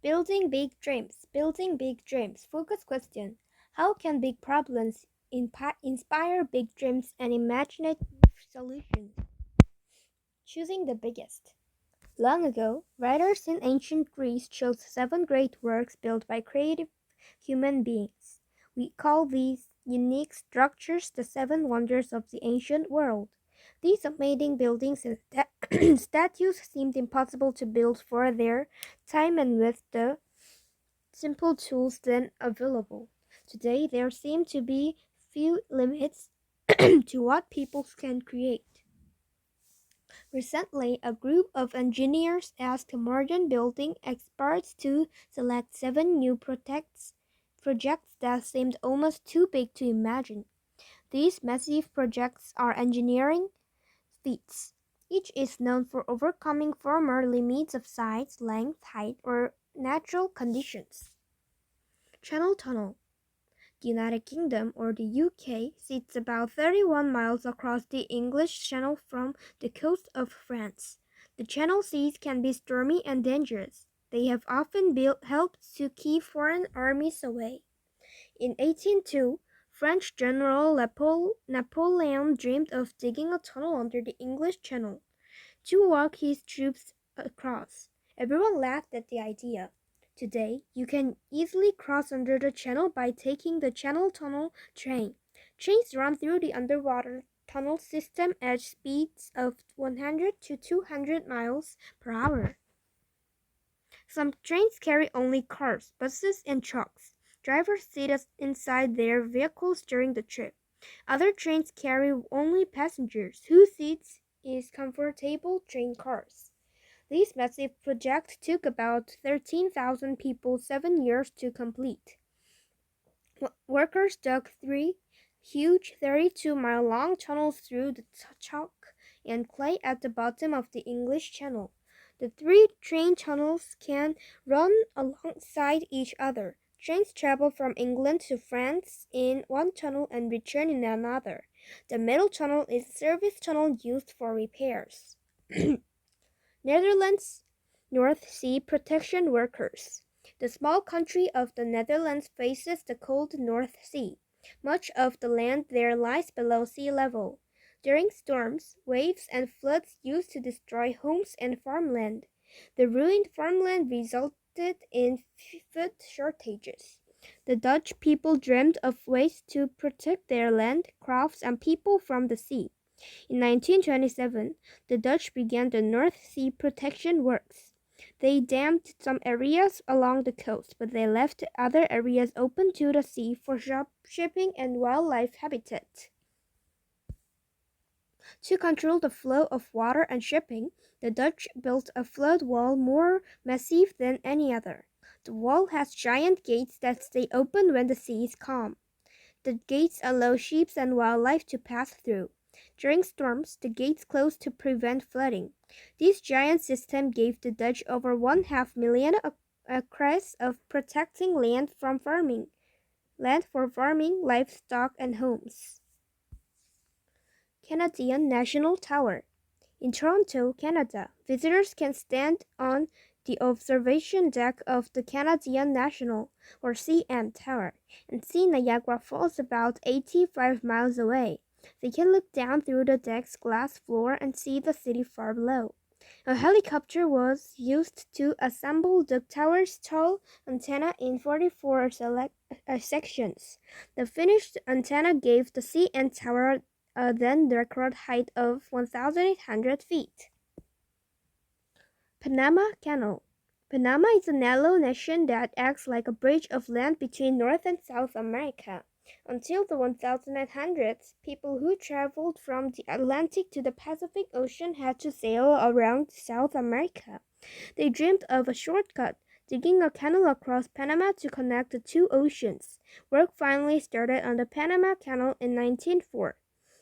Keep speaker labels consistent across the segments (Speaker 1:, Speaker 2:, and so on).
Speaker 1: Building big dreams. Building big dreams. Focus question. How can big problems inspire big dreams and imaginative solutions? Choosing the biggest. Long ago, writers in ancient Greece chose 7 great works built by creative human beings. We call these unique structures the 7 wonders of the ancient world. These amazing buildings and statues seemed impossible to build for their time and with the simple tools then available. Today, there seem to be few limits to what people can create. Recently, a group of engineers asked modern building experts to select 7 new projects that seemed almost too big to imagine. These massive projects are engineering feats. Each is known for overcoming former limits of size, length, height, or natural conditions. Channel Tunnel. The United Kingdom, or the UK, sits about 31 miles across the English Channel from the coast of France. The Channel seas can be stormy and dangerous. They have often helped to keep foreign armies away. In 1802, French General Napoleon dreamed of digging a tunnel under the English Channel to walk his troops across. Everyone laughed at the idea. Today, you can easily cross under the channel by taking the Channel Tunnel train. Trains run through the underwater tunnel system at speeds of 100 to 200 miles per hour. Some trains carry only cars, buses, and trucks. Drivers sit inside their vehicles during the trip. Other trains carry only passengers whose seats is comfortable train cars. This massive project took about 13,000 people 7 years to complete. Workers dug 3 huge 32-mile-long tunnels through the chalk and clay at the bottom of the English Channel. The 3 train tunnels can run alongside each other. Trains travel from England to France in one tunnel and return in another. The middle tunnel is a service tunnel used for repairs. Netherlands North Sea Protection Workers. The small country of the Netherlands faces the cold North Sea. Much of the land there lies below sea level. During storms, waves, and floods used to destroy homes and farmland. The ruined farmland resulted in food shortages. The Dutch people dreamed of ways to protect their land, crops, and people from the sea. In 1927, the Dutch began the North Sea Protection Works. They dammed some areas along the coast, but they left other areas open to the sea for shipping and wildlife habitat. To control the flow of water and shipping, the Dutch built a flood wall more massive than any other. The wall has giant gates that stay open when the sea is calm. The gates allow ships and wildlife to pass through. During storms, the gates close to prevent flooding. This giant system gave the Dutch over 1/2 million acres of protecting land for farming, livestock, and homes. Canadian National Tower. In Toronto, Canada, visitors can stand on the observation deck of the Canadian National, or CN Tower, and see Niagara Falls about 85 miles away. They can look down through the deck's glass floor and see the city far below. A helicopter was used to assemble the tower's tall antenna in 44 sections. The finished antenna gave the CN Tower a then record height of 1,800 feet. Panama Canal. Panama is a narrow nation that acts like a bridge of land between North and South America. Until the 1800s, people who traveled from the Atlantic to the Pacific Ocean had to sail around South America. They dreamed of a shortcut, digging a canal across Panama to connect the two oceans. Work finally started on the Panama Canal in 1904.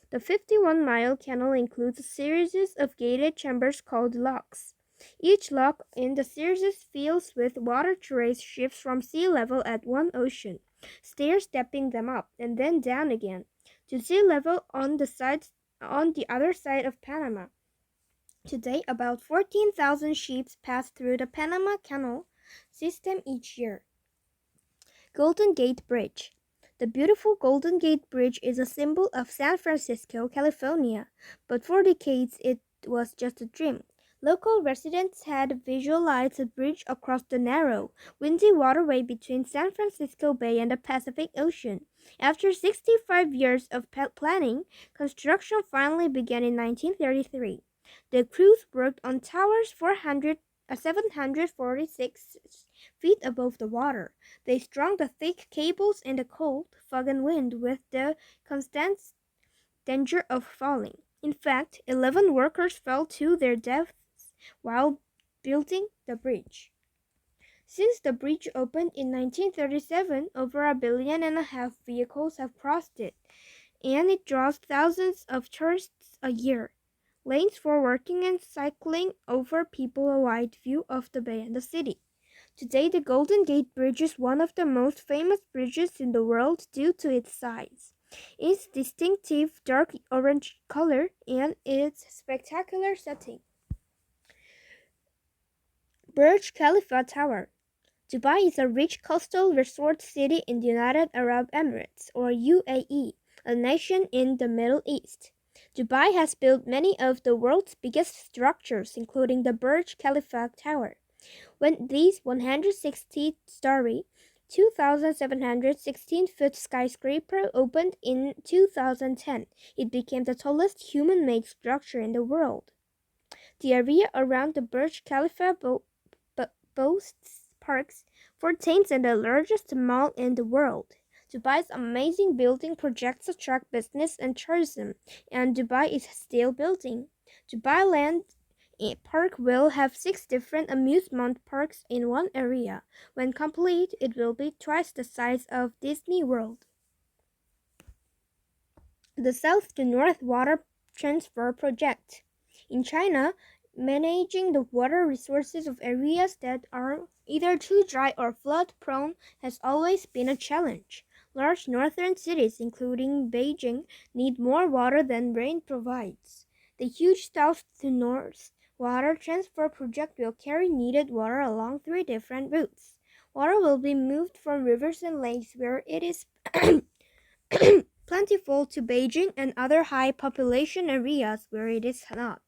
Speaker 1: The 51-mile canal includes a series of gated chambers called locks. Each lock in the series fills with water to raise ships from sea level at one ocean, stairs stepping them up and then down again to sea level on the other side of Panama. Today, about 14,000 ships pass through the Panama Canal. system each year. Golden Gate Bridge. The beautiful Golden Gate Bridge is a symbol of San Francisco, California, but for decades it was just a dream. Local residents had visualized a bridge across the narrow, windy waterway between San Francisco Bay and the Pacific Ocean. After 65 years of planning, construction finally began in 1933. The crews worked on towers 746 feet above the water. They strung the thick cables in the cold, fog, and wind with the constant danger of falling. In fact, 11 workers fell to their deaths while building the bridge. Since the bridge opened in 1937, over 1.5 billion vehicles have crossed it, and it draws thousands of tourists a year. Lanes for walking and cycling offer people a wide view of the bay and the city. Today, the Golden Gate Bridge is one of the most famous bridges in the world due to its size, its distinctive dark orange color, and its spectacular setting. Burj Khalifa Tower. Dubai is a rich coastal resort city in the United Arab Emirates, or UAE, a nation in the Middle East. Dubai has built many of the world's biggest structures, including the Burj Khalifa Tower. When this 160-story, 2,716-foot skyscraper opened in 2010, it became the tallest human-made structure in the world. The area around the Burj Khalifa boasts parks, fountains, and the largest mall in the world. Dubai's amazing building projects attract business and tourism, and Dubai is still building. Dubai Land Park will have 6 different amusement parks in one area. When complete, it will be twice the size of Disney World. The South to North Water Transfer Project. In China, managing the water resources of areas that are either too dry or flood-prone has always been a challenge. Large northern cities, including Beijing, need more water than rain provides. The huge South to North Water Transfer Project will carry needed water along 3 different routes. Water will be moved from rivers and lakes where it is plentiful to Beijing and other high population areas where it is not.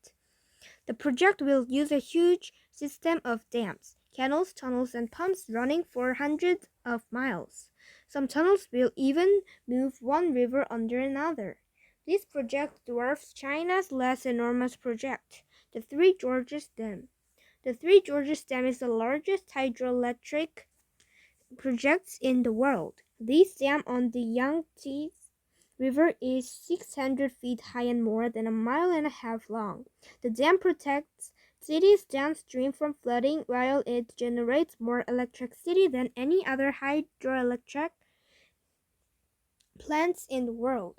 Speaker 1: The project will use a huge system of dams, canals, tunnels, and pumps running for hundreds of miles. Some tunnels will even move one river under another. This project dwarfs China's less enormous project, the Three Gorges Dam. The Three Gorges Dam is the largest hydroelectric project in the world. This dam on the Yangtze River is 600 feet high and more than a mile and a half long. The dam protects cities downstream from flooding while it generates more electricity than any other hydroelectric plants in the world.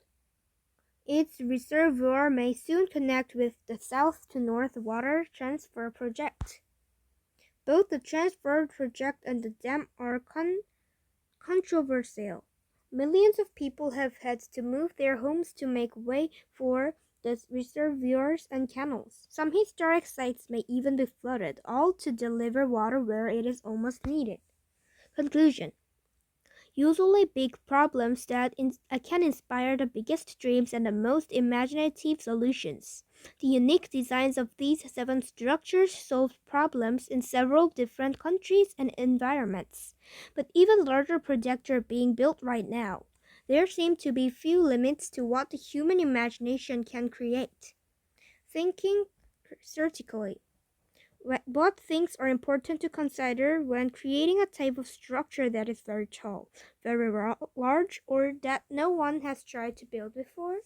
Speaker 1: Its reservoir may soon connect with the South to North Water Transfer Project. Both the transfer project and the dam are controversial. Millions of people have had to move their homes to make way for the reservoirs and canals. Some historic sites may even be flooded, all to deliver water where it is almost needed. Conclusion. Usually big problems that can inspire the biggest dreams and the most imaginative solutions. The unique designs of these 7 structures solve problems in several different countries and environments. But even larger projects are being built right now. There seem to be few limits to what the human imagination can create. Thinking vertically. What things are important to consider when creating a type of structure that is very tall, very large, or that no one has tried to build before?